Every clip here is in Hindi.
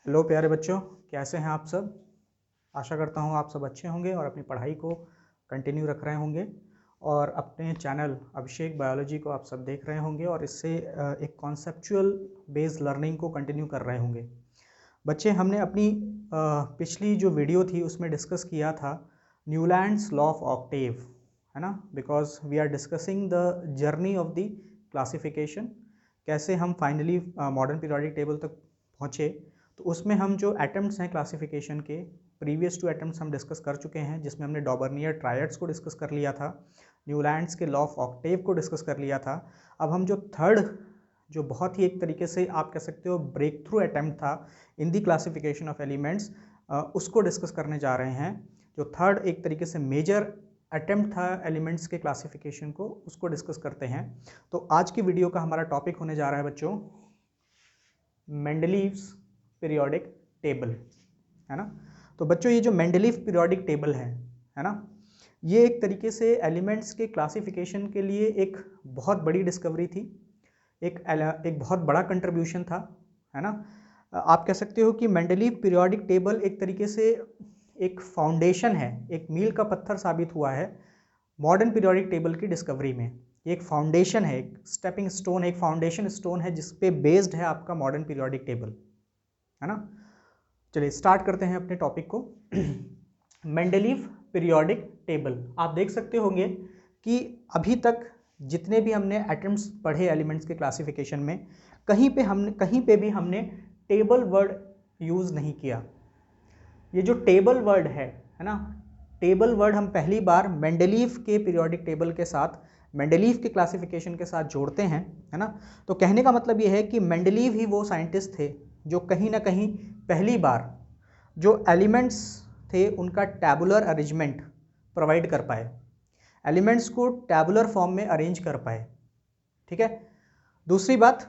हेलो प्यारे बच्चों, कैसे हैं आप सब। आशा करता हूँ आप सब अच्छे होंगे और अपनी पढ़ाई को कंटिन्यू रख रहे होंगे और अपने चैनल अभिषेक बायोलॉजी को आप सब देख रहे होंगे और इससे एक कॉन्सेप्चुअल बेस्ड लर्निंग को कंटिन्यू कर रहे होंगे। बच्चे, हमने अपनी पिछली जो वीडियो थी उसमें डिस्कस किया था न्यूलैंड्स लॉ ऑफ ऑक्टेव, है ना। Because we are discussing the journey of the classification, कैसे हम फाइनली मॉडर्न पीरियोडिक टेबल तक पहुँचे। तो उसमें हम जो अटेम्प्ट्स हैं क्लासिफिकेशन के, प्रीवियस 2 अटेम्प्ट्स हम डिस्कस कर चुके हैं, जिसमें हमने डॉबर्नियर ट्रायड्स को डिस्कस कर लिया था, न्यूलैंड्स के लॉ ऑफ ऑक्टेव को डिस्कस कर लिया था। अब हम जो थर्ड, जो बहुत ही एक तरीके से आप कह सकते हो ब्रेक थ्रू अटैम्प्ट था इन दी क्लासिफिकेशन ऑफ एलिमेंट्स, उसको डिस्कस करने जा रहे हैं। जो थर्ड एक तरीके से मेजर अटैम्प्ट था एलिमेंट्स के क्लासिफिकेशन को, उसको डिस्कस करते हैं। तो आज की वीडियो का हमारा टॉपिक होने जा रहा है बच्चों मेंडलीव्स पीरियोडिक टेबल, है ना। तो बच्चों, ये जो मेंडलीव पीरियोडिक टेबल है ना, ये एक तरीके से एलिमेंट्स के क्लासिफिकेशन के लिए एक बहुत बड़ी डिस्कवरी थी, एक बहुत बड़ा कंट्रीब्यूशन था, है ना। आप कह सकते हो कि मेंडलीव पीरियोडिक टेबल एक तरीके से एक फाउंडेशन है, एक मील का पत्थर साबित हुआ है मॉडर्न पीरियोडिक टेबल की डिस्कवरी में। ये एक फाउंडेशन है, एक स्टेपिंग स्टोन, एक फाउंडेशन स्टोन है जिस पे बेस्ड है आपका मॉडर्न पीरियोडिक टेबल, है ना। चलिए स्टार्ट करते हैं अपने टॉपिक को। मेंडलीव पीरियोडिक टेबल, आप देख सकते होंगे कि अभी तक जितने भी हमने एटम्स पढ़े एलिमेंट्स के क्लासिफिकेशन में, कहीं पे भी हमने टेबल वर्ड यूज़ नहीं किया। ये जो टेबल वर्ड है ना, टेबल वर्ड हम पहली बार मेंडलीव के पीरियोडिक टेबल के साथ, मेंडलीव के क्लासिफिकेशन के साथ जोड़ते हैं, है ना। तो कहने का मतलब ये है कि मेंडलीव ही वो साइंटिस्ट थे जो कहीं ना कहीं पहली बार जो एलिमेंट्स थे उनका टैबुलर अरेंजमेंट प्रोवाइड कर पाए, एलिमेंट्स को टैबुलर फॉर्म में अरेंज कर पाए, ठीक है। दूसरी बात,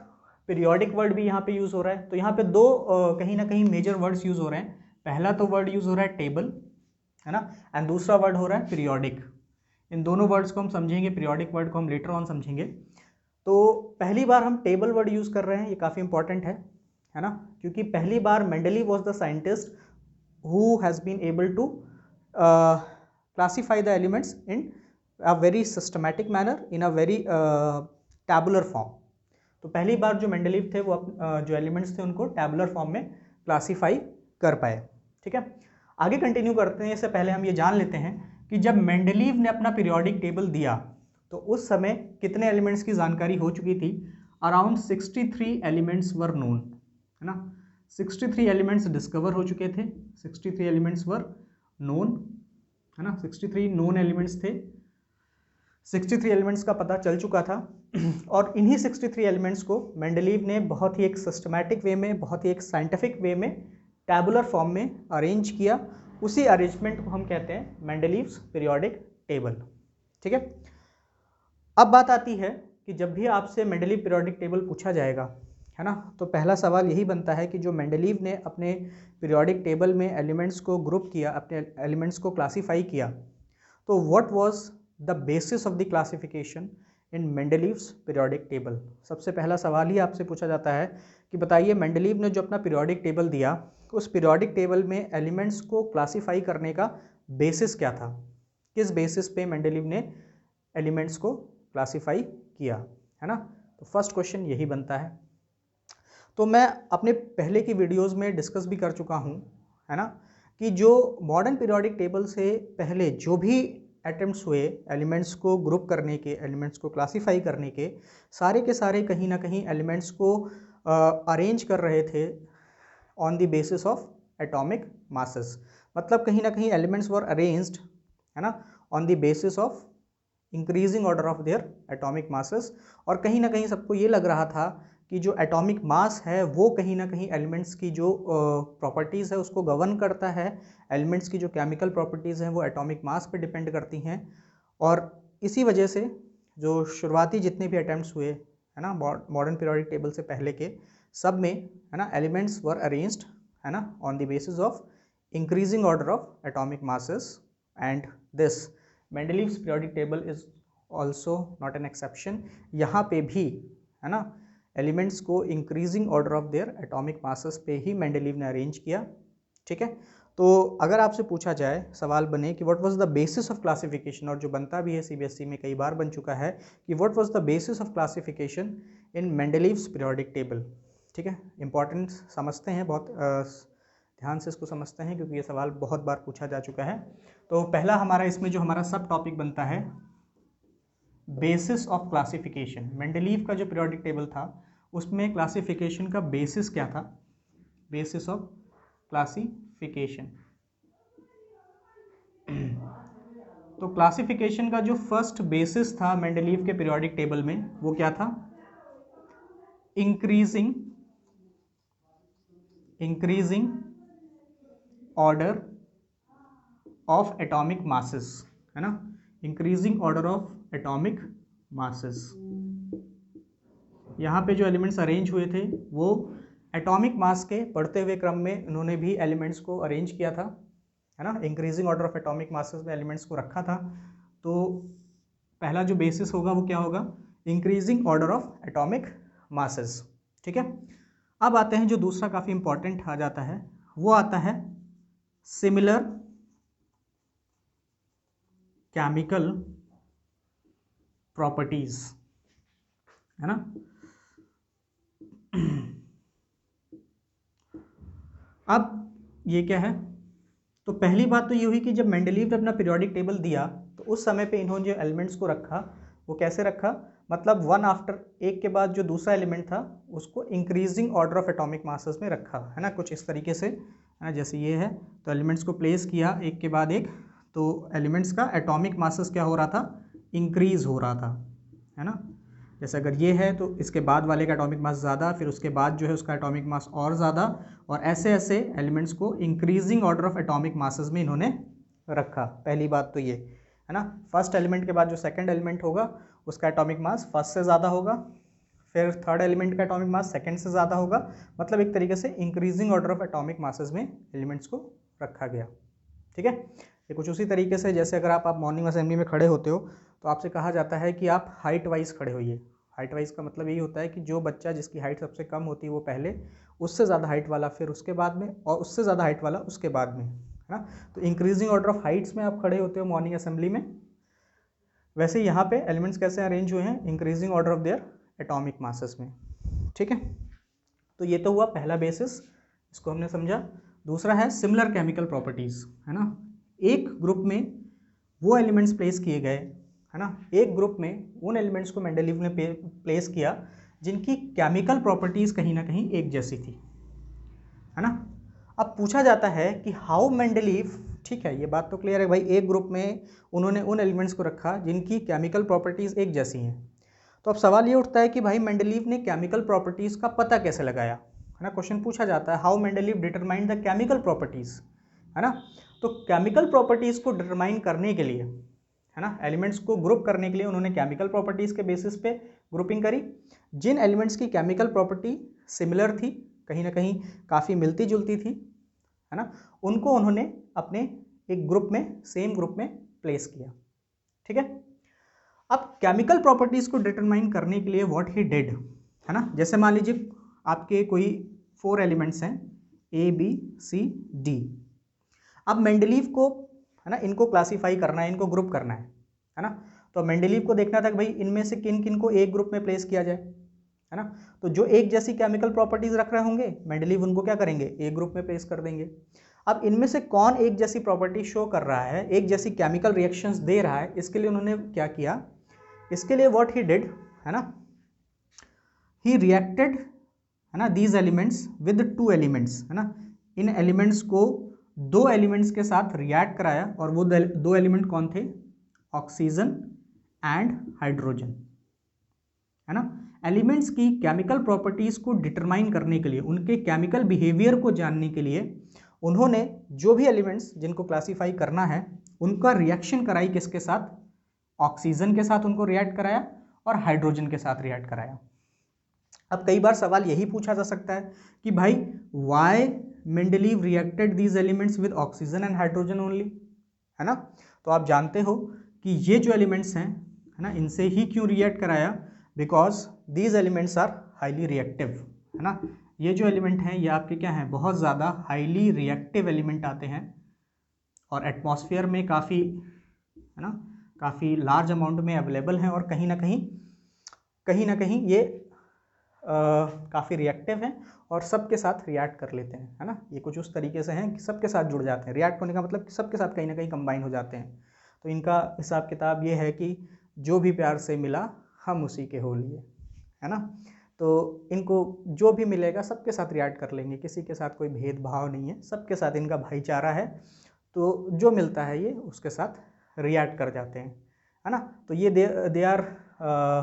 पीरियोडिक वर्ड भी यहाँ पे यूज़ हो रहा है। तो यहाँ पे दो कहीं ना कहीं मेजर वर्ड्स यूज़ हो रहे हैं। पहला तो वर्ड यूज़ हो रहा है टेबल, है ना, एंड दूसरा वर्ड हो रहा है पीरियोडिक। इन दोनों वर्ड्स को हम समझेंगे, पीरियोडिक वर्ड को हम लेटर ऑन समझेंगे। तो पहली बार हम टेबल वर्ड यूज़ कर रहे हैं, ये काफ़ी इंपॉर्टेंट है ना, क्योंकि पहली बार Mendeleev was the scientist who has been able to classify the elements in a very systematic manner, in a very tabular form. तो पहली बार जो मेंडलीव थे वो जो एलिमेंट्स थे उनको टैबुलर फॉर्म में क्लासीफाई कर पाए, ठीक है। आगे कंटिन्यू करते हैं, इससे पहले हम ये जान लेते हैं कि जब मेंडलीव ने अपना पीरियोडिक टेबल दिया तो उस समय कितने एलिमेंट्स की जानकारी हो चुकी थी। अराउंड 63 एलिमेंट्स वर नोन, है ना। 63 एलिमेंट्स डिस्कवर हो चुके थे, 63 एलिमेंट्स वर नोन, है ना। 63 नोन एलिमेंट्स थे, 63 एलिमेंट्स का पता चल चुका था। और इन्हीं 63 एलिमेंट्स को मेंडलीव ने बहुत ही एक सिस्टमैटिक वे में, बहुत ही एक साइंटिफिक वे में टैबुलर फॉर्म में अरेंज किया। उसी अरेंजमेंट को हम कहते हैं मेंडलीव्स पीरियोडिक टेबल, ठीक है। अब बात आती है कि जब भी आपसे मेंडलीव पीरियोडिक टेबल पूछा जाएगा, है ना, तो पहला सवाल यही बनता है कि जो मेंडलीव ने अपने पीरियोडिक टेबल में एलिमेंट्स को ग्रुप किया, अपने एलिमेंट्स को क्लासीफाई किया, तो what was the basis of the classification in Mendeleev's periodic table. सबसे पहला सवाल ही आपसे पूछा जाता है कि बताइए मेंडलीव ने जो अपना पीरियोडिक टेबल दिया, उस पीरियोडिक टेबल में एलिमेंट्स को क्लासीफाई करने का बेसिस क्या था, किस बेसिस पे मेंडलीव ने एलिमेंट्स को क्लासीफाई किया, है ना। तो फर्स्ट क्वेश्चन यही बनता है। तो मैं अपने पहले की वीडियोस में डिस्कस भी कर चुका हूँ, है ना, कि जो मॉडर्न पीरियोडिक टेबल से पहले जो भी अटेम्प्ट्स हुए एलिमेंट्स को ग्रुप करने के, एलिमेंट्स को क्लासीफाई करने के सारे कहीं ना कहीं एलिमेंट्स को अरेंज कर रहे थे on the basis of atomic masses. मतलब कहीं ना कहीं एलिमेंट्स वर अरेंज्ड, है ना, on the basis of increasing order of their atomic masses. और कहीं ना कहीं सबको ये लग रहा था कि जो एटॉमिक मास है वो कहीं ना कहीं एलिमेंट्स की जो प्रॉपर्टीज़ है उसको गवर्न करता है, एलिमेंट्स की जो केमिकल प्रॉपर्टीज़ हैं वो एटॉमिक मास पे डिपेंड करती हैं। और इसी वजह से जो शुरुआती जितने भी अटैम्प्ट्स हुए, है ना, मॉडर्न पीरियोडिक टेबल से पहले के सब में, है ना, एलिमेंट्स वर अरेंज्ड, है ना, on the basis of increasing order of atomic masses. And this Mendeleev's periodic table is also not an exception. यहाँ पे भी, है ना, एलिमेंट्स को increasing order of their atomic masses पे ही मेंडलीव ने अरेंज किया। ठीक है, तो अगर आपसे पूछा जाए, सवाल बने कि what was the basis of classification, और जो बनता भी है सीबीएसई में कई बार बन चुका है कि what was the basis of classification in Mendeleev's periodic table. ठीक है, इंपॉर्टेंट समझते हैं, बहुत ध्यान से इसको समझते हैं क्योंकि ये सवाल बहुत बार पूछा जा चुका है। तो पहला हमारा इसमें जो हमारा सब टॉपिक बनता है बेसिस ऑफ क्लासिफिकेशन। मेंडलीव का जो पीरियोडिक टेबल था उसमें क्लासिफिकेशन का बेसिस क्या था, बेसिस ऑफ क्लासिफिकेशन। तो क्लासिफिकेशन का जो फर्स्ट बेसिस था मेंडलीव के पीरियोडिक टेबल में वो क्या था, increasing order of atomic masses, है ना, increasing order of atomic masses. यहाँ पे जो एलिमेंट्स अरेंज हुए थे वो एटॉमिक मास के बढ़ते हुए क्रम में उन्होंने भी एलिमेंट्स को अरेंज किया था, है ना, increasing order of atomic masses में एलिमेंट्स को रखा था। तो पहला जो बेसिस होगा वो क्या होगा, increasing order of atomic masses. ठीक है, अब आते हैं जो दूसरा काफ़ी इंपॉर्टेंट आ जाता है, वो आता है सिमिलर केमिकल प्रॉपर्टीज, है ना। अब ये क्या है, तो पहली बात तो ये हुई कि जब मेंडलीव ने अपना पीरियोडिक टेबल दिया तो उस समय पे इन्होंने जो एलिमेंट्स को रखा वो कैसे रखा, मतलब वन आफ्टर, एक के बाद जो दूसरा एलिमेंट था उसको increasing order of atomic masses में रखा, है ना, कुछ इस तरीके से, है ना, जैसे ये है। तो एलिमेंट्स को प्लेस किया एक के बाद एक, तो एलिमेंट्स का एटॉमिक मासेस क्या हो रहा था, इंक्रीज हो रहा था, है ना। जैसे अगर ये है तो इसके बाद वाले का एटॉमिक मास ज़्यादा, फिर उसके बाद जो है उसका एटॉमिक मास और ज़्यादा, और ऐसे ऐसे एलिमेंट्स को increasing order of atomic masses में इन्होंने रखा। पहली बात तो ये, है ना, फर्स्ट एलिमेंट के बाद जो सेकंड एलिमेंट होगा उसका एटॉमिक मास फर्स्ट से ज़्यादा होगा, फिर थर्ड एलिमेंट का एटॉमिक मास सेकंड से ज़्यादा होगा, मतलब एक तरीके से increasing order of atomic masses में एलिमेंट्स को रखा गया। ठीक है, ये कुछ उसी तरीके से जैसे अगर आप मॉर्निंग असेंबली में खड़े होते हो तो आपसे कहा जाता है कि आप हाइट वाइज खड़े होइए। हाइट वाइज का मतलब यही होता है कि जो बच्चा जिसकी हाइट सबसे कम होती है वो पहले, उससे ज़्यादा हाइट वाला फिर उसके बाद में, और उससे ज़्यादा हाइट वाला उसके बाद में, है ना। तो इंक्रीजिंग ऑर्डर ऑफ हाइट्स में आप खड़े होते हो मॉर्निंग असेंबली में, वैसे यहाँ पे एलिमेंट्स कैसे अरेंज हुए हैं, increasing order of their atomic masses में। ठीक है, तो ये तो हुआ पहला बेसिस, इसको हमने समझा। दूसरा है सिमिलर केमिकल प्रॉपर्टीज़, है ना। एक ग्रुप में वो एलिमेंट्स प्लेस किए गए, है ना, एक ग्रुप में उन एलिमेंट्स को मेंडलीव ने प्लेस किया जिनकी केमिकल प्रॉपर्टीज़ कहीं ना कहीं एक जैसी थी, है ना। अब पूछा जाता है कि हाउ मेंडलीव, ठीक है, ये बात तो क्लियर है भाई, एक ग्रुप में उन्होंने उन एलिमेंट्स को रखा जिनकी केमिकल प्रॉपर्टीज़ एक जैसी हैं। तो अब सवाल ये उठता है कि भाई मेंडलीव ने केमिकल प्रॉपर्टीज़ का पता कैसे लगाया, है ना। क्वेश्चन पूछा जाता है how Mendeleev determined the chemical properties, है ना। तो केमिकल प्रॉपर्टीज़ को डिटरमाइन करने के लिए, है ना, एलिमेंट्स को ग्रुप करने के लिए उन्होंने केमिकल प्रॉपर्टीज़ के बेसिस पे ग्रुपिंग करी। जिन एलिमेंट्स की केमिकल प्रॉपर्टी सिमिलर थी, कहीं ना कहीं काफ़ी मिलती जुलती थी, है ना, उनको उन्होंने अपने एक ग्रुप में, सेम ग्रुप में प्लेस किया। ठीक है, अब केमिकल प्रॉपर्टीज़ को डिटरमाइन करने के लिए व्हाट ही डिड, है ना, जैसे मान लीजिए आपके कोई 4 एलिमेंट्स हैं A B C D। अब मेंडलीव को, है ना, इनको क्लासीफाई करना है, इनको ग्रुप करना है ना। तो मेंडलीव को देखना था कि भाई इनमें से किन किन को एक ग्रुप में प्लेस किया जाए, है ना। तो जो एक जैसी केमिकल प्रॉपर्टीज रख रहे होंगे मेंडलीव उनको क्या करेंगे, एक ग्रुप में प्लेस कर देंगे। अब इनमें से कौन एक जैसी प्रॉपर्टी शो कर रहा है, एक जैसी केमिकल रिएक्शंस दे रहा है, इसके लिए उन्होंने क्या किया, इसके लिए व्हाट ही डिड, है ना, ही रिएक्टेड, है ना, दीज एलिमेंट्स विद 2 एलिमेंट्स, है ना, इन एलिमेंट्स को 2 एलिमेंट्स के साथ रिएक्ट कराया, और वो 2 एलिमेंट कौन थे, ऑक्सीजन एंड हाइड्रोजन, है ना। एलिमेंट्स की केमिकल प्रॉपर्टीज को डिटरमाइन करने के लिए, उनके केमिकल बिहेवियर को जानने के लिए उन्होंने जो भी एलिमेंट्स जिनको क्लासीफाई करना है उनका रिएक्शन कराई, किसके साथ, ऑक्सीजन के साथ उनको रिएक्ट कराया और हाइड्रोजन के साथ रिएक्ट कराया। अब कई बार सवाल यही पूछा जा सकता है कि भाई why Mendeleev reacted these elements with oxygen and hydrogen only, है ना। तो आप जानते हो कि ये जो एलिमेंट्स हैं, है ना, इनसे ही क्यों रिएक्ट कराया, because these elements are highly reactive, है ना। ये जो एलिमेंट हैं ये आपके क्या हैं, बहुत ज़्यादा हाईली रिएक्टिव एलिमेंट आते हैं और एटमॉस्फेयर में काफ़ी, है ना, काफ़ी लार्ज अमाउंट में अवेलेबल हैं और कहीं ना कहीं ये काफ़ी रिएक्टिव हैं और सबके साथ रिएक्ट कर लेते हैं, है ना। ये कुछ उस तरीके से हैं कि सबके साथ जुड़ जाते हैं। रिएक्ट होने का मतलब कि सबके साथ कहीं ना कहीं कंबाइन हो जाते हैं। तो इनका हिसाब किताब ये है कि जो भी प्यार से मिला हम उसी के हो लिए, है ना। तो इनको जो भी मिलेगा सबके साथ रिएक्ट कर लेंगे, किसी के साथ कोई भेदभाव नहीं है, सबके साथ इनका भाईचारा है। तो जो मिलता है ये उसके साथ रिएक्ट कर जाते हैं, है ना। तो ये दे आर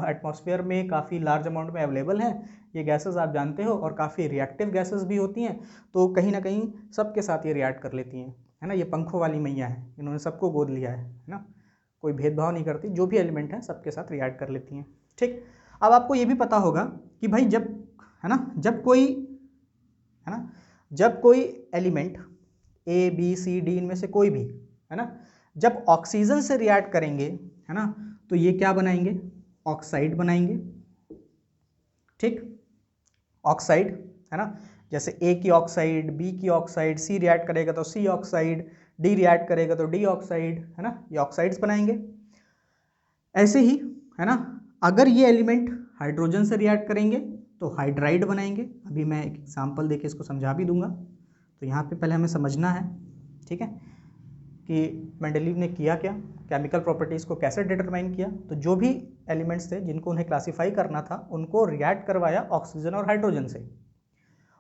एटमॉस्फेयर में काफ़ी लार्ज अमाउंट में अवेलेबल हैं। ये गैसेस आप जानते हो और काफ़ी रिएक्टिव गैसेस भी होती हैं, तो कहीं ना कहीं सबके साथ ये रिएक्ट कर लेती हैं, है ना। ये पंखों वाली मैया है, इन्होंने सबको गोद लिया है ना, कोई भेदभाव नहीं करती, जो भी एलिमेंट है सबके साथ रिएक्ट कर लेती हैं। ठीक, अब आपको ये भी पता होगा कि भाई जब, है ना, जब कोई element A B C D इनमें से कोई भी, है ना, जब ऑक्सीजन से रिएक्ट करेंगे, है ना, तो ये क्या बनाएंगे, ऑक्साइड बनाएंगे। ठीक, ऑक्साइड, है ना, जैसे ए की ऑक्साइड, बी की ऑक्साइड, सी रिएक्ट करेगा तो सी ऑक्साइड, डी रिएक्ट करेगा तो डी ऑक्साइड, है ना, ये ऑक्साइड्स बनाएंगे। ऐसे ही, है ना, अगर ये एलिमेंट हाइड्रोजन से रिएक्ट करेंगे तो हाइड्राइड बनाएंगे। अभी मैं एक एग्जांपल देके इसको समझा भी दूंगा। तो यहाँ पे पहले हमें समझना है, ठीक है, कि मेंडलीव ने किया क्या, केमिकल प्रॉपर्टीज़ को कैसे डिटरमाइन किया। तो जो भी एलिमेंट्स थे जिनको उन्हें क्लासीफाई करना था उनको रिएक्ट करवाया ऑक्सीजन और हाइड्रोजन से।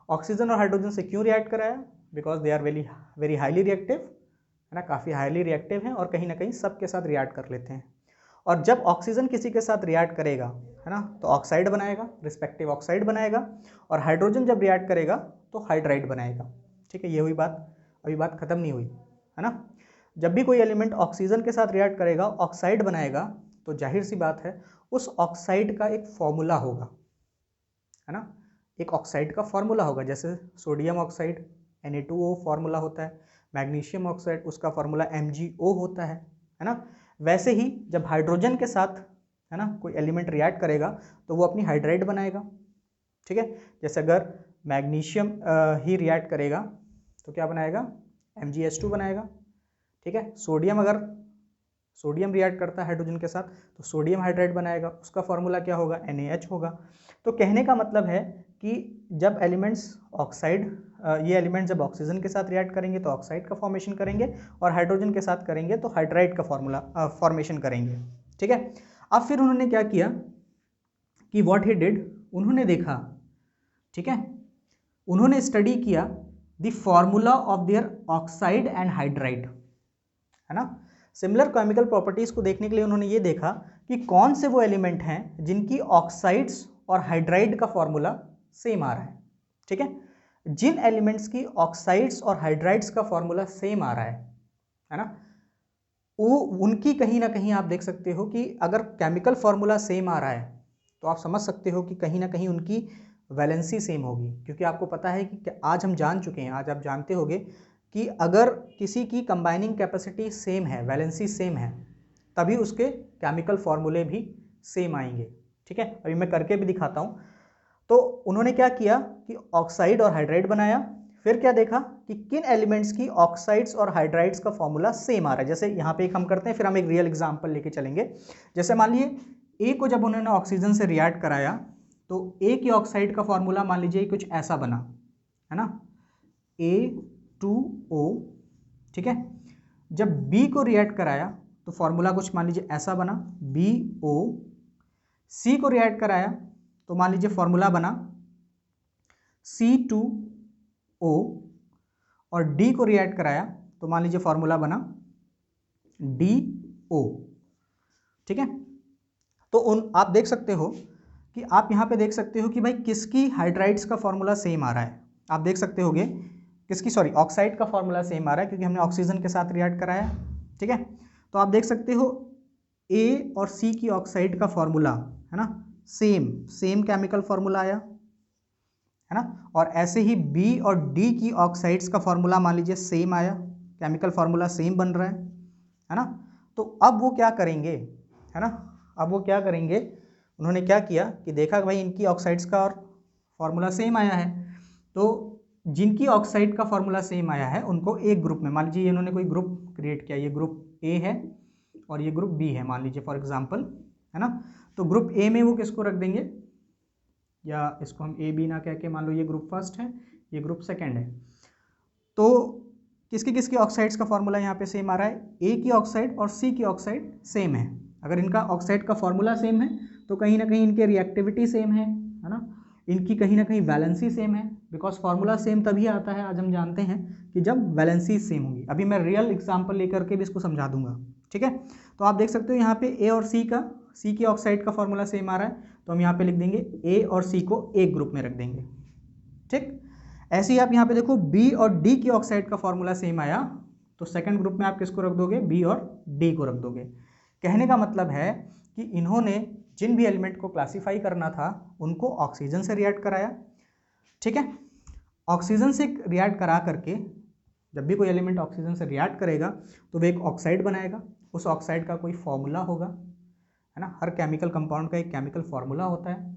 ऑक्सीजन और हाइड्रोजन से क्यों रिएक्ट कराया, because they are very highly reactive, है ना, काफ़ी हाईली रिएक्टिव हैं और कहीं ना कहीं सबके साथ रिएक्ट कर लेते हैं। और जब ऑक्सीजन किसी के साथ रिएक्ट करेगा, है ना, तो ऑक्साइड बनाएगा, रिस्पेक्टिव ऑक्साइड बनाएगा, और हाइड्रोजन जब रिएक्ट करेगा तो हाइड्राइड बनाएगा। ठीक है, ये हुई बात, अभी बात खत्म नहीं हुई, है ना। जब भी कोई एलिमेंट ऑक्सीजन के साथ रिएक्ट करेगा, ऑक्साइड बनाएगा, तो जाहिर सी बात है उस ऑक्साइड का एक फॉर्मूला होगा, है ना, एक ऑक्साइड का फॉर्मूला होगा। जैसे सोडियम ऑक्साइड Na2O फॉर्मूला होता है, मैग्नीशियम ऑक्साइड उसका फॉर्मूला MgO होता है ना। वैसे ही जब हाइड्रोजन के साथ, है ना, कोई एलिमेंट रिएक्ट करेगा तो वो अपनी हाइड्राइड बनाएगा। ठीक है, जैसे अगर मैग्नीशियम ही रिएक्ट करेगा तो क्या बनाएगा, MgS2 बनाएगा। ठीक है, अगर सोडियम रिएक्ट करता है हाइड्रोजन के साथ तो सोडियम हाइड्राइड बनाएगा, उसका फॉर्मूला क्या होगा, NaH होगा। तो कहने का मतलब है कि जब एलिमेंट्स ये एलिमेंट जब ऑक्सीजन के साथ रिएक्ट करेंगे तो ऑक्साइड का फॉर्मेशन करेंगे, और हाइड्रोजन के साथ करेंगे तो हाइड्राइड का फॉर्मेशन करेंगे। ठीक है, अब फिर उन्होंने क्या किया कि व्हाट ही डिड, उन्होंने देखा, ठीक है, उन्होंने स्टडी किया the formula of their oxide and hydride, है ना। सिमिलर केमिकल प्रॉपर्टीज को देखने के लिए उन्होंने ये देखा कि कौन से वो एलिमेंट हैं जिनकी ऑक्साइड्स और हाइड्राइड का फॉर्मूला सेम आ रहा है। ठीक है, जिन एलिमेंट्स की ऑक्साइड्स और हाइड्राइड्स का फॉर्मूला सेम आ रहा है ना, वो उनकी कहीं ना कहीं आप देख सकते हो कि अगर केमिकल फॉर्मूला सेम आ रहा है तो आप समझ सकते हो कि कहीं ना कहीं उनकी वैलेंसी सेम होगी। क्योंकि आपको पता है कि आज हम जान चुके हैं, आज आप जानते होंगे कि अगर किसी की कंबाइनिंग कैपेसिटी सेम है, वैलेंसी सेम है, तभी उसके केमिकल फॉर्मूले भी सेम आएंगे। ठीक है, अभी मैं करके भी दिखाता हूँ। तो उन्होंने क्या किया कि ऑक्साइड और हाइड्राइड बनाया, फिर क्या देखा कि किन एलिमेंट्स की ऑक्साइड्स और हाइड्राइड्स का फॉर्मूला सेम आ रहा है। जैसे यहाँ पे एक हम करते हैं, फिर हम एक रियल एग्जांपल लेके चलेंगे। जैसे मान लीजिए ए को जब उन्होंने ऑक्सीजन से रिएक्ट कराया तो ए की ऑक्साइड का फॉर्मूला मान लीजिए कुछ ऐसा बना, है ना, A2O। ठीक है, जब बी को रिएक्ट कराया तो फॉर्मूला कुछ मान लीजिए ऐसा बना, BO। सी को रिएक्ट कराया तो मान लीजिए फॉर्मूला बना C2O, और डी को रिएक्ट कराया तो मान लीजिए फॉर्मूला बना DO। ठीक है, तो आप देख सकते हो कि आप यहाँ पे देख सकते हो कि भाई किसकी हाइड्राइड्स का फॉर्मूला सेम आ रहा है। आप देख सकते होगे किसकी, सॉरी, ऑक्साइड का फॉर्मूला सेम आ रहा है क्योंकि हमने ऑक्सीजन के साथ रिएक्ट कराया। ठीक है, तो आप देख सकते हो ए और सी की ऑक्साइड का फॉर्मूला, है ना, सेम केमिकल फॉर्मूला आया, है ना। और ऐसे ही बी और डी की ऑक्साइड्स का फॉर्मूला मान लीजिए सेम आया, केमिकल फॉर्मूला सेम बन रहा है ना। तो अब वो क्या करेंगे, है ना, अब वो क्या करेंगे, उन्होंने क्या किया कि देखा भाई इनकी ऑक्साइड्स का और फॉर्मूला सेम आया है, तो जिनकी ऑक्साइड का फॉर्मूला सेम आया है उनको एक ग्रुप में, मान लीजिए इन्होंने कोई ग्रुप क्रिएट किया, ये ग्रुप ए है और ये ग्रुप बी है मान लीजिए फॉर एग्जांपल, है ना। तो ग्रुप ए में वो किसको रख देंगे, या इसको हम ए बी ना कह के मान लो ये ग्रुप फर्स्ट है, ये ग्रुप सेकंड है। तो किसकी किसकी ऑक्साइड्स का फॉर्मूला यहाँ पे सेम आ रहा है, ए की ऑक्साइड और सी की ऑक्साइड सेम है। अगर इनका ऑक्साइड का फॉर्मूला सेम है तो कहीं ना कहीं इनके रिएक्टिविटी सेम है ना, इनकी कहीं ना कहीं वैलेंसी सेम है, बिकॉज फार्मूला सेम तभी आता है, आज हम जानते हैं कि जब वैलेंसी सेम होंगी। अभी मैं रियल एग्जांपल लेकर के भी इसको समझा दूंगा, ठीक है। तो आप देख सकते हो यहाँ पे ए और सी की ऑक्साइड का फॉर्मूला सेम आ रहा है, तो हम यहाँ पे लिख देंगे ए और सी को एक ग्रुप में रख देंगे, ठीक। ऐसे ही आप यहाँ पे देखो बी और डी की ऑक्साइड का फॉर्मूला सेम आया, तो सेकंड ग्रुप में आप किसको रख दोगे, बी और डी को रख दोगे। कहने का मतलब है कि इन्होंने जिन भी एलिमेंट को क्लासिफाई करना था उनको ऑक्सीजन से रिएक्ट कराया, ठीक है। ऑक्सीजन से रिएक्ट करा करके जब भी कोई एलिमेंट ऑक्सीजन से रिएक्ट करेगा तो वह एक ऑक्साइड बनाएगा, उस ऑक्साइड का कोई फॉर्मूला होगा, है ना। हर केमिकल कंपाउंड का एक केमिकल फॉर्मूला होता है,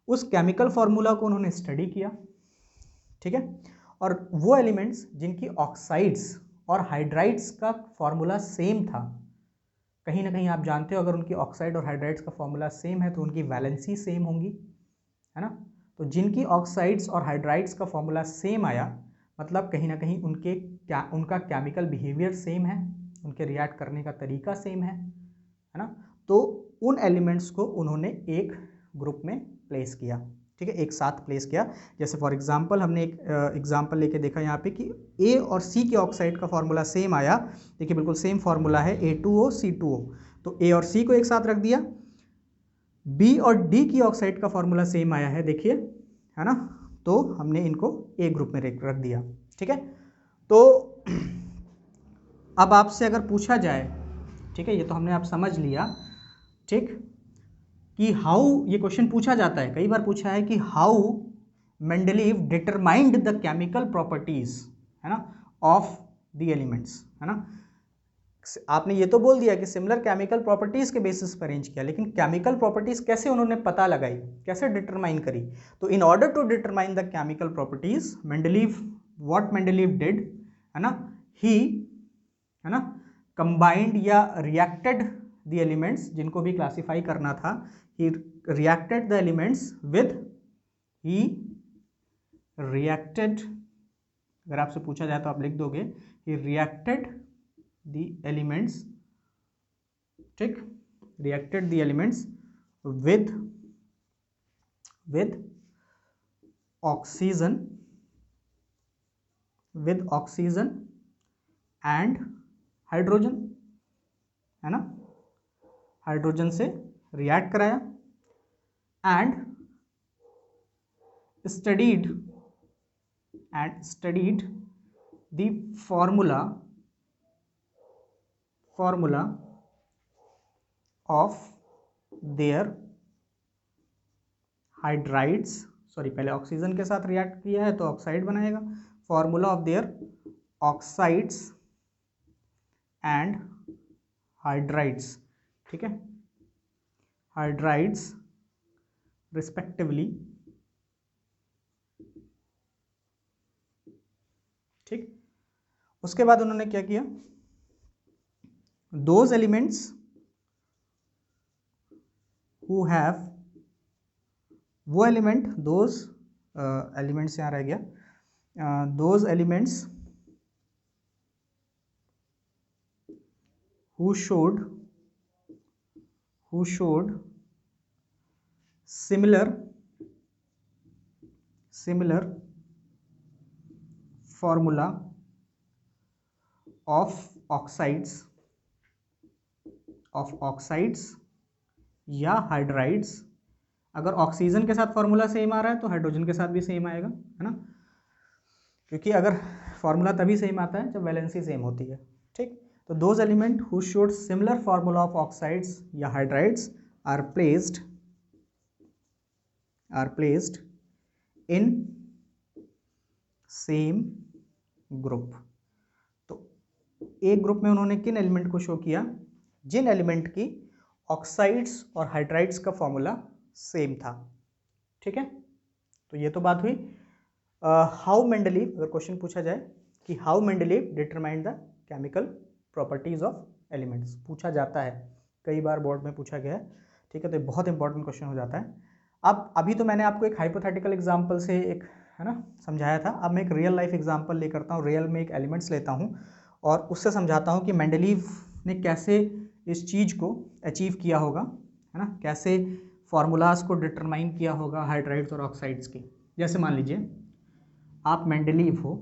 उस केमिकल फॉर्मूला को उन्होंने स्टडी किया, ठीक है। और वो एलिमेंट्स जिनकी ऑक्साइड्स और हाइड्राइड्स का फॉर्मूला सेम था, कहीं ना कहीं आप जानते हो अगर उनकी ऑक्साइड और हाइड्राइड्स का फॉर्मूला सेम है तो उनकी वैलेंसी सेम होंगी, है ना। तो जिनकी ऑक्साइड्स और हाइड्राइड्स का फॉर्मूला सेम आया मतलब कहीं ना कहीं उनका केमिकल बिहेवियर सेम है, उनके रिएक्ट करने का तरीका सेम है ना। तो उन एलिमेंट्स को उन्होंने एक ग्रुप में प्लेस किया, ठीक है, एक साथ प्लेस किया। जैसे फॉर एग्जांपल हमने एक एग्जांपल लेके देखा यहाँ पे कि ए और सी की ऑक्साइड का फॉर्मूला सेम आया, देखिए बिल्कुल सेम फॉर्मूला है A2O C2O, तो ए और सी को एक साथ रख दिया। बी और डी की ऑक्साइड का फॉर्मूला सेम आया है, देखिए, है ना, तो हमने इनको एक ग्रुप में रख दिया, ठीक है। तो अब आपसे अगर पूछा जाए, ठीक है, ये तो हमने आप समझ लिया, ठीक, कि हाउ, ये क्वेश्चन पूछा जाता है, कई बार पूछा है कि how Mendeleev determined the chemical properties, है ना, ऑफ द एलिमेंट्स, है ना। आपने ये तो बोल दिया कि सिमिलर केमिकल प्रॉपर्टीज के बेसिस पर अरेंज किया, लेकिन केमिकल प्रॉपर्टीज कैसे उन्होंने पता लगाई, कैसे डिटरमाइन करी। तो in order to determine the chemical properties what Mendeleev did, है ना, ही, है ना, कंबाइंड या रिएक्टेड द एलिमेंट्स, जिनको भी क्लासिफाई करना था, he reacted the elements with, he reacted, अगर आपसे पूछा जाए तो आप लिख दोगे he reacted the elements, ठीक, reacted the elements with oxygen and hydrogen, है ना, हाइड्रोजन से रिएक्ट कराया and studied the formula of their hydrides, sorry पहले ऑक्सीजन के साथ रिएक्ट किया है तो ऑक्साइड बनाएगा, formula of their oxides and hydrides, ठीक है, हाइड्राइड्स रिस्पेक्टिवली, ठीक। उसके बाद उन्होंने क्या किया, दोज एलिमेंट्स हु हैव, वो एलिमेंट, दोज एलिमेंट्स यहाँ रह गया, those elements who showed similar formula of oxides या हाइड्राइड्स, अगर ऑक्सीजन के साथ फॉर्मूला सेम आ रहा है तो हाइड्रोजन के साथ भी सेम आएगा, है ना, क्योंकि अगर फॉर्मूला तभी सेम आता है जब वैलेंसी सेम होती है, ठीक। तो those element who showed similar formula of oxides या hydrides are placed in same group. तो एक ग्रुप में उन्होंने किन एलिमेंट को शो किया, जिन एलिमेंट की ऑक्साइड्स और हाइड्राइड्स का फॉर्मूला सेम था। ठीक है, तो ये तो बात हुई। हाउ मेंडलीव, अगर क्वेश्चन पूछा जाए कि how Mendeleev determined the chemical properties of elements, पूछा जाता है, कई बार बोर्ड में पूछा गया है। ठीक है, तो बहुत इंपॉर्टेंट क्वेश्चन हो जाता है। अब अभी तो मैंने आपको एक हाइपोथेटिकल एग्जांपल से एक है ना समझाया था, अब मैं एक रियल लाइफ एग्जांपल ले करता हूँ, रियल में एक एलिमेंट्स लेता हूँ और उससे समझाता हूँ कि मेंडलीव ने कैसे इस चीज़ को अचीव किया होगा, है ना, कैसे फार्मूलाज को डिटरमाइन किया होगा हाइड्राइड्स और ऑक्साइड्स की। जैसे मान लीजिए आप मेंडलीव हो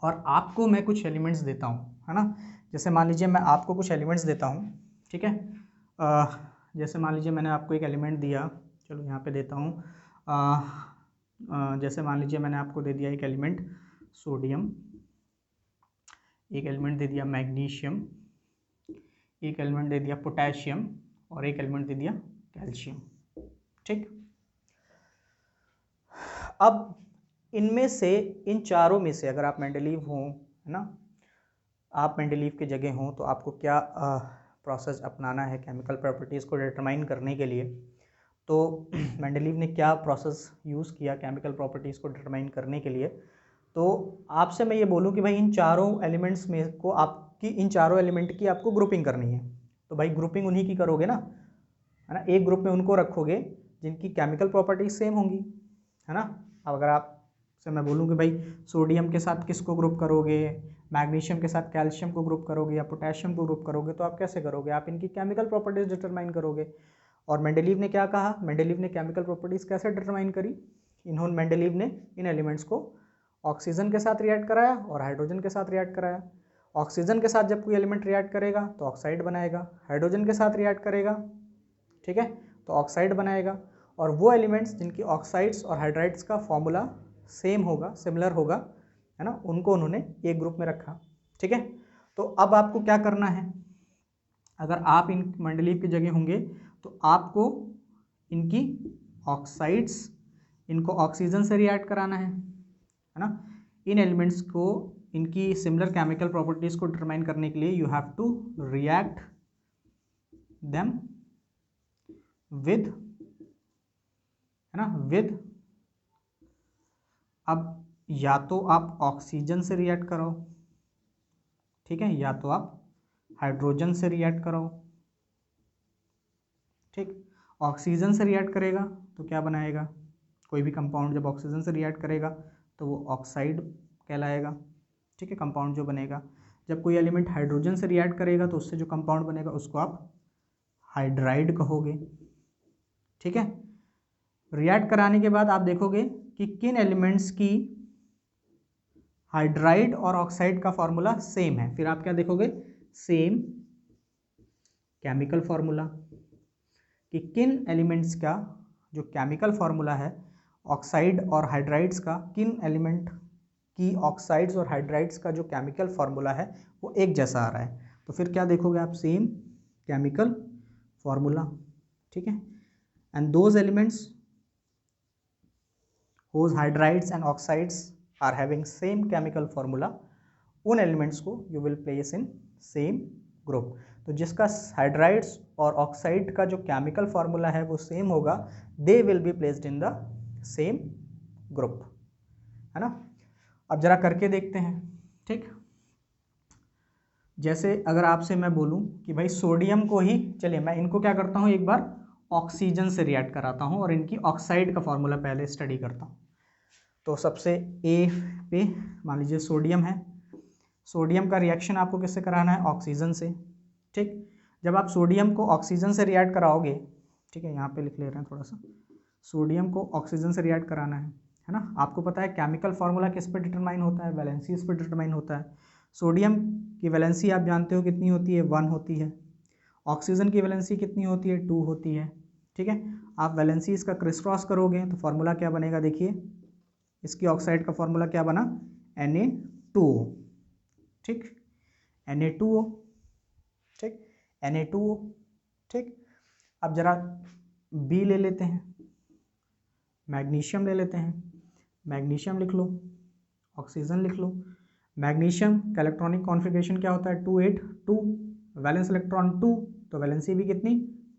और आपको मैं कुछ एलिमेंट्स देता हूँ, है ना, जैसे मान लीजिए मैं आपको कुछ एलिमेंट्स देता हूँ। ठीक है, जैसे मान लीजिए मैंने आपको एक एलिमेंट दिया, चलो यहाँ पे देता हूँ, जैसे मान लीजिए मैंने आपको दे दिया एक एलिमेंट सोडियम, एक एलिमेंट दे दिया मैग्नीशियम, एक एलिमेंट दे दिया पोटेशियम और एक एलिमेंट दे दिया कैल्शियम। ठीक, अब इनमें से, इन चारों में से अगर आप मेंडलीव हो, है ना, आप मेंडलीव की जगह हो तो आपको क्या प्रोसेस अपनाना है केमिकल प्रॉपर्टीज़ को डिटरमाइन करने के लिए। तो मेंडलीव ने क्या प्रोसेस यूज़ किया केमिकल प्रॉपर्टीज़ को डिटरमाइन करने के लिए। तो आपसे मैं ये बोलूँ कि भाई इन चारों एलिमेंट्स में को आपकी, इन चारों एलिमेंट की आपको ग्रुपिंग करनी है, तो भाई ग्रुपिंग उन्हीं की करोगे ना, है ना, एक ग्रुप में उनको रखोगे जिनकी केमिकल प्रॉपर्टीज सेम होंगी, है ना। अब अगर आप से मैं बोलूँ कि भाई सोडियम के साथ किसको ग्रुप करोगे, मैग्नीशियम के साथ कैल्शियम को ग्रुप करोगे या पोटेशियम को ग्रुप करोगे, तो आप कैसे करोगे, आप इनकी केमिकल प्रॉपर्टीज डिटरमाइन करोगे। और मेंडलीव ने क्या कहा, मेंडलीव ने केमिकल प्रॉपर्टीज कैसे डिटरमाइन करी, इन्होंने मेंडलीव ने इन एलिमेंट्स को ऑक्सीजन के साथ रिएक्ट कराया और हाइड्रोजन के साथ रिएक्ट कराया। ऑक्सीजन के साथ जब कोई एलिमेंट रिएक्ट करेगा तो ऑक्साइड बनाएगा, हाइड्रोजन के साथ रिएक्ट करेगा, ठीक है, तो ऑक्साइड बनाएगा। और वो एलिमेंट्स जिनकी ऑक्साइड्स और हाइड्राइड्स का फॉर्मूला सेम होगा, सिमिलर होगा, है ना, उनको उन्होंने एक ग्रुप में रखा। ठीक है, तो अब आपको क्या करना है, अगर आप इन मेंडलीव की जगह होंगे तो आपको इनकी ऑक्साइड्स, इनको ऑक्सीजन से रिएक्ट कराना है ना। इन एलिमेंट्स को, इनकी सिमिलर केमिकल प्रॉपर्टीज को डिटरमाइन करने के लिए you have to react them with, है ना, विद, अब या तो आप ऑक्सीजन से रिएक्ट कराओ, ठीक है, या तो आप हाइड्रोजन से रिएक्ट कराओ। ठीक, ऑक्सीजन से रिएक्ट करेगा तो क्या बनाएगा, कोई भी कंपाउंड जब ऑक्सीजन से रिएक्ट करेगा तो वो ऑक्साइड कहलाएगा। ठीक है, कंपाउंड जो बनेगा। जब कोई एलिमेंट हाइड्रोजन से रिएक्ट करेगा तो उससे जो कंपाउंड बनेगा उसको आप हाइड्राइड कहोगे। ठीक है, रिएक्ट कराने के बाद आप देखोगे कि किन एलिमेंट्स की हाइड्राइड और ऑक्साइड का फॉर्मूला सेम है, फिर आप क्या देखोगे, सेम केमिकल फॉर्मूला, कि किन एलिमेंट्स का जो केमिकल फॉर्मूला है ऑक्साइड और हाइड्राइड्स का, किन एलिमेंट की ऑक्साइड्स और हाइड्राइड्स का जो केमिकल फॉर्मूला है वो एक जैसा आ रहा है, तो फिर क्या देखोगे आप, सेम केमिकल फॉर्मूला। ठीक है, and those elements whose hydrides and oxides are having same chemical formula, उन एलिमेंट्स को you will place in same group। तो जिसका हाइड्राइड्स और ऑक्साइड का जो केमिकल फार्मूला है वो सेम होगा, they will be placed in the same group, है ना। अब जरा करके देखते हैं। ठीक, जैसे अगर आपसे मैं बोलूं कि भाई सोडियम को ही, चलिए मैं इनको क्या करता हूं, एक बार ऑक्सीजन से रिएक्ट कराता हूं और इनकी ऑक्साइड का फॉर्मूला पहले स्टडी करता हूं। तो सबसे ए पे मान लीजिए सोडियम है, सोडियम का रिएक्शन आपको किससे कराना है, ऑक्सीजन से। ठीक, जब आप सोडियम को ऑक्सीजन से रिएक्ट कराओगे, ठीक है, यहाँ पे लिख ले रहे हैं थोड़ा सा, सोडियम को ऑक्सीजन से रिएक्ट कराना है ना। आपको पता है केमिकल फार्मूला किस पे डिटरमाइन होता है, वैलेंसी इस पे डिटरमाइन होता है। सोडियम की वैलेंसी आप जानते हो कितनी होती है, 1 होती है। ऑक्सीजन की वैलेंसी कितनी होती है, 2 होती है। ठीक है, आप वैलेंसी इसका क्रिस क्रॉस करोगे तो फार्मूला क्या बनेगा, देखिए इसकी ऑक्साइड का फॉर्मूला क्या बना, Na2O। ठीक, Na2O, ठीक, Na2O। ठीक, अब जरा बी ले लेते हैं, मैग्नीशियम ले लेते हैं, मैग्नीशियम लिख लो, ऑक्सीजन लिख लो। मैग्नीशियम का इलेक्ट्रॉनिक कॉन्फ़िगरेशन क्या होता है, 282, वैलेंस इलेक्ट्रॉन 2, तो वैलेंसी भी कितनी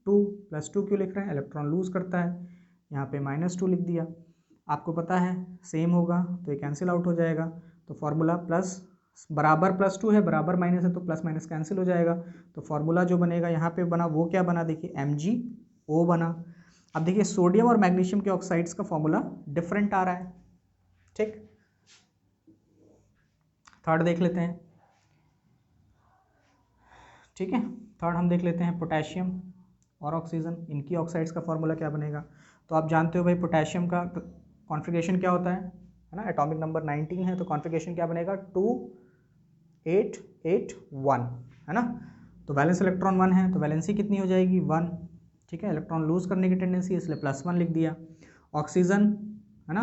2 +2 क्यों लिख रहे हैं, इलेक्ट्रॉन लूज करता है, यहाँ पे -2 लिख दिया। आपको पता है सेम होगा तो ये कैंसिल आउट हो जाएगा, तो फार्मूला प्लस बराबर +2 है, बराबर माइनस है तो प्लस माइनस कैंसिल हो जाएगा। तो फार्मूला जो बनेगा यहाँ पे बना वो क्या बना, देखिए MgO बना। अब देखिए सोडियम और मैग्नीशियम के ऑक्साइड्स का फॉर्मूला डिफरेंट आ रहा है, ठीक। थर्ड देख लेते हैं, ठीक है। थर्ड हम देख लेते हैं पोटेशियम और ऑक्सीजन, इनकी ऑक्साइड्स का फॉर्मूला क्या बनेगा। तो आप जानते हो भाई पोटेशियम का कॉन्फ़िगरेशन क्या होता है ना, एटॉमिक नंबर 19 है, तो कॉन्फ़िगरेशन क्या बनेगा 2881, है ना। तो वैलेंस इलेक्ट्रॉन 1 है तो वैलेंसी कितनी हो जाएगी 1, ठीक है। इलेक्ट्रॉन लूज करने की टेंडेंसी है इसलिए +1 लिख दिया। ऑक्सीजन है ना,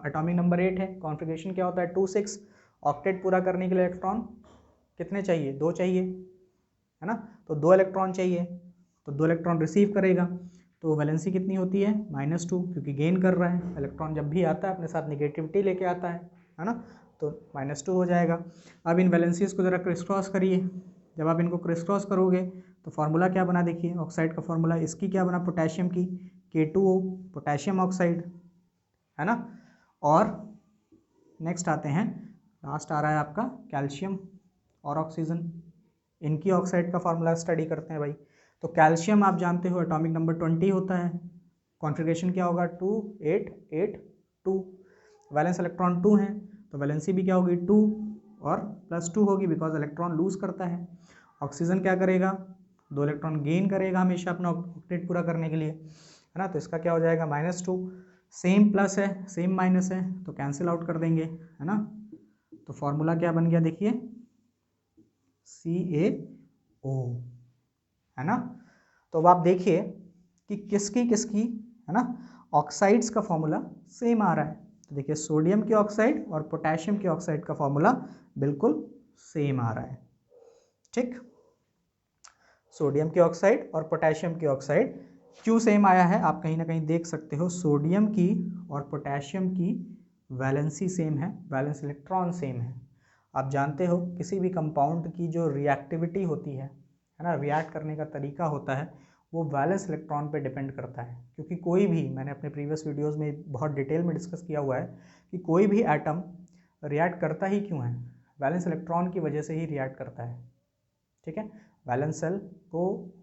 एटॉमिक नंबर 8 है, कॉन्फ़िगरेशन क्या होता है 26, ऑक्टेट पूरा करने के लिए इलेक्ट्रॉन कितने चाहिए, 2 चाहिए, है ना। तो 2 इलेक्ट्रॉन चाहिए, तो 2 इलेक्ट्रॉन रिसीव करेगा, तो वैलेंसी कितनी होती है -2, क्योंकि गेन कर रहा है इलेक्ट्रॉन, जब भी आता है अपने साथ निगेटिविटी लेके आता है ना, तो -2 हो जाएगा। अब इन वैलेंसीज को ज़रा क्रिस क्रॉस करिए, जब आप इनको क्रिस क्रॉस करोगे तो फार्मूला क्या बना, देखिए ऑक्साइड का फार्मूला, इसकी क्या बना पोटेशियम की K2O, पोटेशियम ऑक्साइड, है ना। और नेक्स्ट आते हैं, लास्ट आ रहा है आपका कैल्शियम और ऑक्सीजन, इनकी ऑक्साइड का फार्मूला स्टडी करते हैं भाई। तो कैल्शियम आप जानते हो एटॉमिक नंबर 20 होता है, कॉन्फ़िगरेशन क्या होगा 2882, वैलेंस इलेक्ट्रॉन 2 हैं तो वैलेंसी भी क्या होगी 2 और +2 होगी बिकॉज इलेक्ट्रॉन लूज करता है। ऑक्सीजन क्या करेगा, 2 इलेक्ट्रॉन गेन करेगा हमेशा अपना ऑक्टेट पूरा करने के लिए, है ना। तो इसका क्या हो जाएगा -2, सेम प्लस है सेम माइनस है तो कैंसिल आउट कर देंगे, है ना। तो फॉर्मूला क्या बन गया देखिए CaO, है ना। तो अब आप देखिए कि किसकी किसकी, है ना, ऑक्साइड्स का फॉर्मूला सेम आ रहा है। तो देखिए सोडियम की ऑक्साइड और पोटेशियम की ऑक्साइड का फॉर्मूला बिल्कुल सेम आ रहा है, ठीक। सोडियम की ऑक्साइड और पोटेशियम की ऑक्साइड क्यों सेम आया है, आप कहीं ना कहीं देख सकते हो, सोडियम की और पोटेशियम की वैलेंसी सेम है, वैलेंस इलेक्ट्रॉन सेम है। आप जानते हो किसी भी कंपाउंड की जो रिएक्टिविटी होती है ना, रिएक्ट करने का तरीका होता है, वो वैलेंस इलेक्ट्रॉन पे डिपेंड करता है। क्योंकि कोई भी, मैंने अपने प्रीवियस वीडियोस में बहुत डिटेल में डिस्कस किया हुआ है कि कोई भी एटम रिएक्ट करता ही क्यों है, वैलेंस इलेक्ट्रॉन की वजह से ही रिएक्ट करता है, ठीक है। वैलेंस सेल को,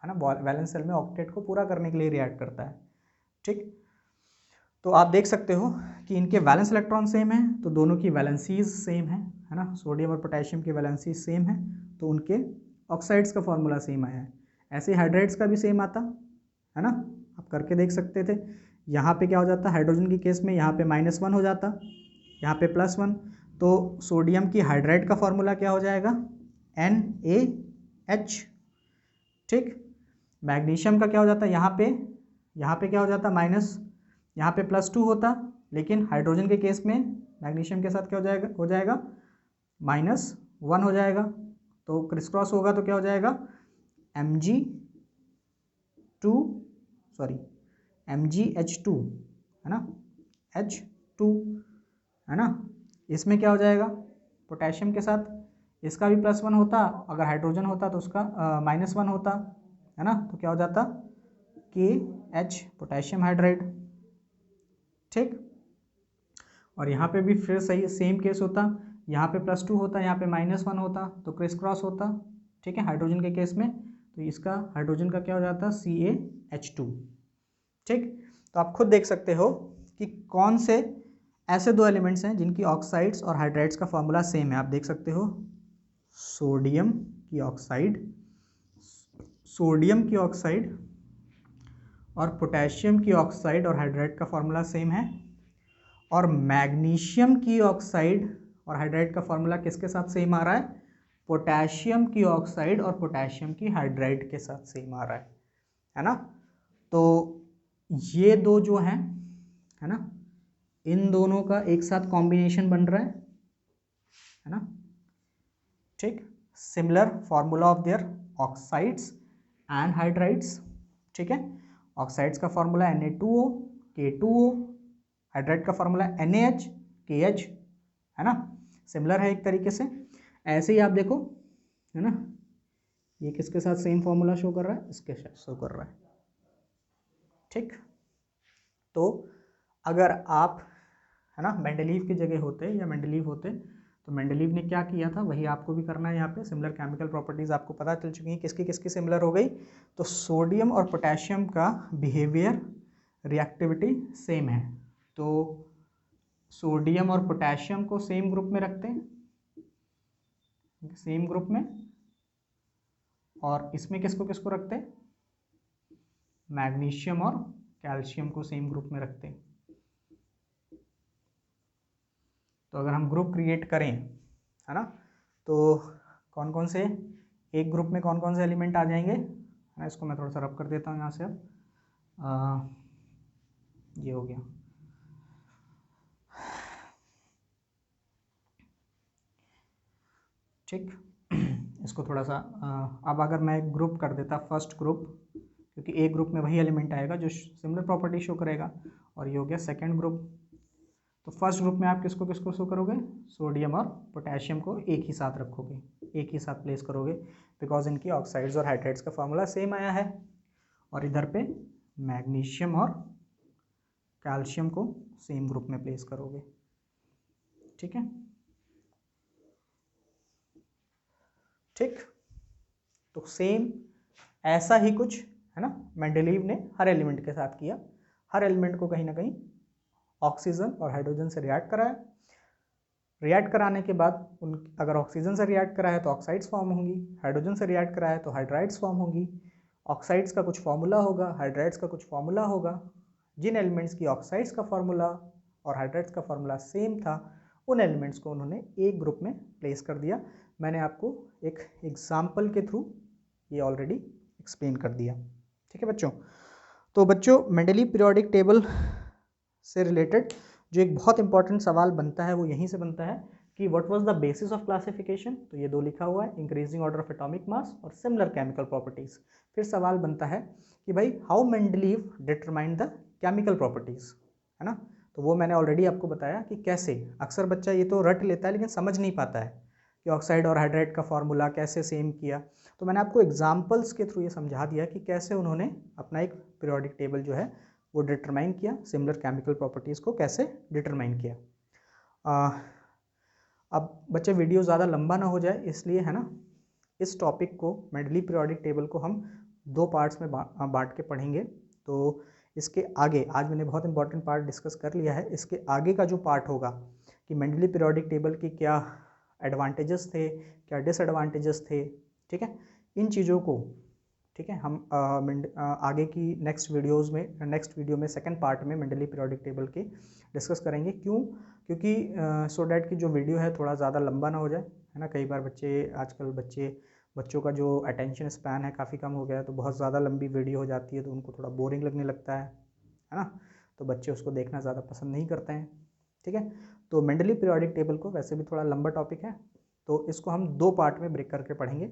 है ना, वैलेंस सेल में ऑक्टेट को पूरा करने के लिए रिएक्ट करता है, ठीक। तो आप देख सकते हो कि इनके वैलेंस इलेक्ट्रॉन सेम है तो दोनों की वैलेंसीज सेम है ना, सोडियम और पोटेशियम की वैलेंसीज सेम है तो उनके ऑक्साइड्स का फॉर्मूला सेम आया है। ऐसे हाइड्राइड्स का भी सेम आता, है ना, आप करके देख सकते थे। यहाँ पे क्या हो जाता, हाइड्रोजन के केस में यहाँ पे -1 हो जाता, यहाँ पे +1, तो सोडियम की हाइड्राइड का फॉर्मूला क्या हो जाएगा NaH, ठीक। मैग्नीशियम का क्या हो जाता है, यहाँ पे क्या हो जाता माइनस, यहाँ पे +2 होता, लेकिन हाइड्रोजन के केस में मैग्नीशियम के साथ क्या हो जाएगा -1 हो जाएगा, तो क्रिस क्रॉस होगा तो क्या हो जाएगा MgH2, है ना, H2, है ना। इसमें क्या हो जाएगा पोटेशियम के साथ, इसका भी +1 होता, अगर हाइड्रोजन होता तो उसका -1 होता, है ना, तो क्या हो जाता KH, पोटेशियम हाइड्राइड, ठीक। और यहाँ पे भी फिर सही सेम केस होता, यहाँ पे +2 होता, यहाँ पे -1 होता, तो क्रिस क्रॉस होता, ठीक है, हाइड्रोजन के केस में। तो इसका हाइड्रोजन का क्या हो जाता CaH2, ठीक। तो आप खुद देख सकते हो कि कौन से ऐसे 2 एलिमेंट्स हैं जिनकी ऑक्साइड्स और हाइड्राइड्स का फॉर्मूला सेम है। आप देख सकते हो सोडियम की ऑक्साइड और पोटेशियम की ऑक्साइड और हाइड्राइड का फॉर्मूला सेम है, और मैग्नीशियम की ऑक्साइड और हाइड्राइड का फॉर्मूला किसके साथ सेम आ रहा है, पोटेशियम की ऑक्साइड और पोटेशियम की हाइड्राइड के साथ सेम आ रहा है ना। तो ये दो जो हैं, है ना, इन दोनों का एक साथ कॉम्बिनेशन बन रहा है ना, ठीक। Similar formula of their oxides and hydrides, ठीक है। ऑक्साइड्स का फॉर्मूला Na2O, K2O, हाइड्राइड का फॉर्मूला NaH, KH, है ना, सिमिलर है एक तरीके से। ऐसे ही आप देखो, है ना, ये किसके साथ सेम फॉर्मूला शो कर रहा है, इसके साथ शो कर रहा है। ठीक, तो अगर आप है ना मेंडलीव की जगह होते या मेंडलीव होते तो मेंडलीव ने क्या किया था वही आपको भी करना है। यहाँ पे सिमिलर केमिकल प्रॉपर्टीज आपको पता चल चुकी हैं किसकी किसकी सिमिलर हो गई। तो सोडियम और पोटेशियम का बिहेवियर रिएक्टिविटी सेम है, तो सोडियम और पोटेशियम को सेम ग्रुप में रखते हैं, सेम ग्रुप में, और इसमें किसको किसको रखते हैं, मैग्नीशियम और कैल्शियम को सेम ग्रुप में रखते हैं। तो अगर हम ग्रुप क्रिएट करें है ना, तो कौन कौन से एक ग्रुप में कौन कौन से एलिमेंट आ जाएंगे है ना। इसको मैं थोड़ा सा रब कर देता हूँ यहाँ से। अब ये हो गया। ठीक, इसको थोड़ा सा अब अगर मैं ग्रुप कर देता फर्स्ट ग्रुप, क्योंकि एक ग्रुप में वही एलिमेंट आएगा जो सिमिलर प्रॉपर्टी शो करेगा, और ये हो गया सेकंड ग्रुप। तो फर्स्ट ग्रुप में आप किसको किसको शो करोगे, सोडियम और पोटेशियम को एक ही साथ रखोगे, एक ही साथ प्लेस करोगे, बिकॉज इनकी ऑक्साइड्स और हाइड्राइड्स का फॉर्मूला सेम आया है। और इधर पे मैग्नीशियम और कैल्शियम को सेम ग्रुप में प्लेस करोगे। ठीक है, ठीक, तो सेम ऐसा ही कुछ है ना मेंडलीव ने हर एलिमेंट के साथ किया। हर एलिमेंट को कहीं ना कहीं ऑक्सीजन और हाइड्रोजन से रिएक्ट कराया। रिएक्ट कराने के बाद अगर ऑक्सीजन से रिएक्ट करा है तो ऑक्साइड्स फॉर्म होंगी, हाइड्रोजन से रिएक्ट करा है तो हाइड्राइड्स फॉर्म होंगी। ऑक्साइड्स का कुछ फॉर्मूला होगा, हाइड्राइड्स का कुछ फॉर्मूला होगा। जिन एलिमेंट्स की ऑक्साइड्स का फॉर्मूला और हाइड्राइड्स का फॉर्मूला सेम था उन एलिमेंट्स को उन्होंने एक ग्रुप में प्लेस कर दिया। मैंने आपको एक एग्जाम्पल के थ्रू ये ऑलरेडी एक्सप्लेन कर दिया। ठीक है बच्चों, तो बच्चों मेंडलीव पीरियोडिक टेबल से रिलेटेड जो एक बहुत इंपॉर्टेंट सवाल बनता है वो यहीं से बनता है कि what was the basis of classification. तो ये दो लिखा हुआ है, increasing order of atomic mass और सिमिलर केमिकल प्रॉपर्टीज। फिर सवाल बनता है कि भाई how Mendeleev determined the chemical properties, है ना। तो वो मैंने ऑलरेडी आपको बताया कि कैसे। अक्सर बच्चा ये तो रट लेता है लेकिन समझ नहीं पाता है कि ऑक्साइड और हाइड्राइड का फॉर्मूला कैसे सेम किया। तो मैंने आपको एग्जाम्पल्स के थ्रू ये समझा दिया कि कैसे उन्होंने अपना एक पीरियोडिक टेबल जो है वो डिटरमाइन किया, सिमिलर केमिकल प्रॉपर्टीज़ को कैसे डिटरमाइन किया। अब बच्चे वीडियो ज़्यादा लंबा ना हो जाए इसलिए है ना, इस टॉपिक को मेंडलीव पीरियोडिक टेबल को हम दो पार्ट्स में बांट के पढ़ेंगे। तो इसके आगे आज मैंने बहुत इंपॉर्टेंट पार्ट डिस्कस कर लिया है। इसके आगे का जो पार्ट होगा कि मेंडलीव पीरियोडिक टेबल की क्या एडवांटेजेस थे, क्या डिसएडवांटेजेस थे, ठीक है, इन चीज़ों को, ठीक है, हम आगे की नेक्स्ट वीडियो में सेकंड पार्ट में मेंडलीव पीरियोडिक टेबल के डिस्कस करेंगे। क्यों? क्योंकि सो डैट की जो वीडियो है थोड़ा ज़्यादा लंबा ना हो जाए, है ना। कई बार आजकल बच्चों का जो अटेंशन स्पैन है काफ़ी कम हो गया है, तो बहुत ज़्यादा लंबी वीडियो हो जाती है तो उनको थोड़ा बोरिंग लगने लगता है ना, तो बच्चे उसको देखना ज़्यादा पसंद नहीं करते हैं। ठीक है, तो मेंडलीव पीरियोडिक टेबल को वैसे भी थोड़ा लंबा टॉपिक है तो इसको हम दो पार्ट में ब्रेक करके पढ़ेंगे।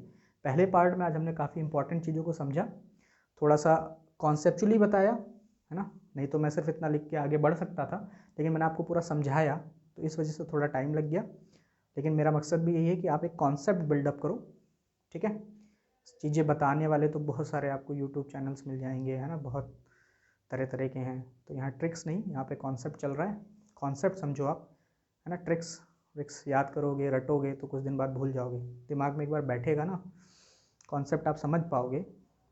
पहले पार्ट में आज हमने काफ़ी इंपॉर्टेंट चीज़ों को समझा, थोड़ा सा कॉन्सेप्चुअली बताया, है ना। नहीं तो मैं सिर्फ इतना लिख के आगे बढ़ सकता था, लेकिन मैंने आपको पूरा समझाया तो इस वजह से थोड़ा टाइम लग गया। लेकिन मेरा मकसद भी यही है कि आप एक कॉन्सेप्ट बिल्डअप करो। ठीक है, चीज़ें बताने वाले तो बहुत सारे आपको यूट्यूब चैनल्स मिल जाएंगे, है ना, बहुत तरह तरह के हैं। तो यहाँ ट्रिक्स नहीं, यहाँ पे कॉन्सेप्ट चल रहा है। कॉन्सेप्ट समझो आप, है ना। ट्रिक्स याद करोगे, रटोगे तो कुछ दिन बाद भूल जाओगे। दिमाग में एक बार बैठेगा ना कॉन्सेप्ट, आप समझ पाओगे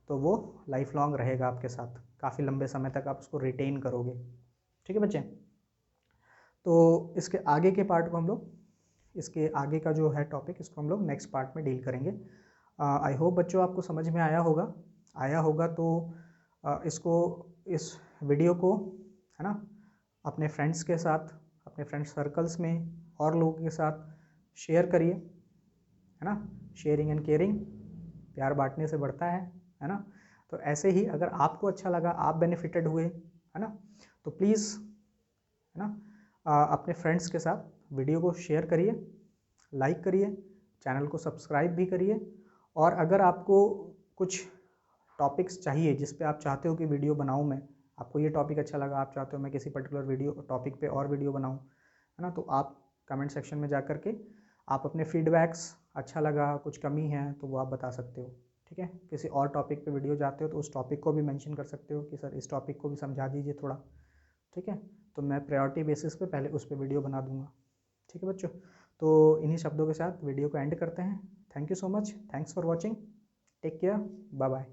तो वो लाइफ लॉन्ग रहेगा आपके साथ, काफ़ी लंबे समय तक आप उसको रिटेन करोगे। ठीक है बच्चे, तो इसके आगे के पार्ट को हम लोग, इसके आगे का जो है टॉपिक, इसको हम लोग नेक्स्ट पार्ट में डील करेंगे। आई होप बच्चों आपको समझ में आया होगा। तो इस वीडियो को, है ना, अपने फ्रेंड्स के साथ, अपने फ्रेंड सर्कल्स में और लोगों के साथ शेयर करिए, है ना। शेयरिंग एंड केयरिंग, प्यार बांटने से बढ़ता है ना। तो ऐसे ही अगर आपको अच्छा लगा, आप बेनिफिटेड हुए, है ना, तो प्लीज़, है ना, अपने फ्रेंड्स के साथ वीडियो को शेयर करिए, लाइक करिए, चैनल को सब्सक्राइब भी करिए। और अगर आपको कुछ टॉपिक्स चाहिए जिस पे आप चाहते हो कि वीडियो बनाऊं मैं, आपको ये टॉपिक अच्छा लगा, आप चाहते हो मैं किसी पर्टिकुलर वीडियो टॉपिक पे और वीडियो बनाऊं, है ना, तो आप कमेंट सेक्शन में जा कर के आप अपने फीडबैक्स, अच्छा लगा, कुछ कमी है तो वो आप बता सकते हो। ठीक है। ठीक है। किसी और टॉपिक पे वीडियो चाहते हो तो उस टॉपिक को भी मेंशन कर सकते हो कि सर इस टॉपिक को भी समझा दीजिए थोड़ा, ठीक है। तो मैं प्रायोरिटी बेसिस पे पहले उस पर वीडियो बना दूंगा, ठीक है बच्चों। तो इन्हीं शब्दों के साथ वीडियो को एंड करते हैं। Thank you so much, thanks for watching, take care, bye bye.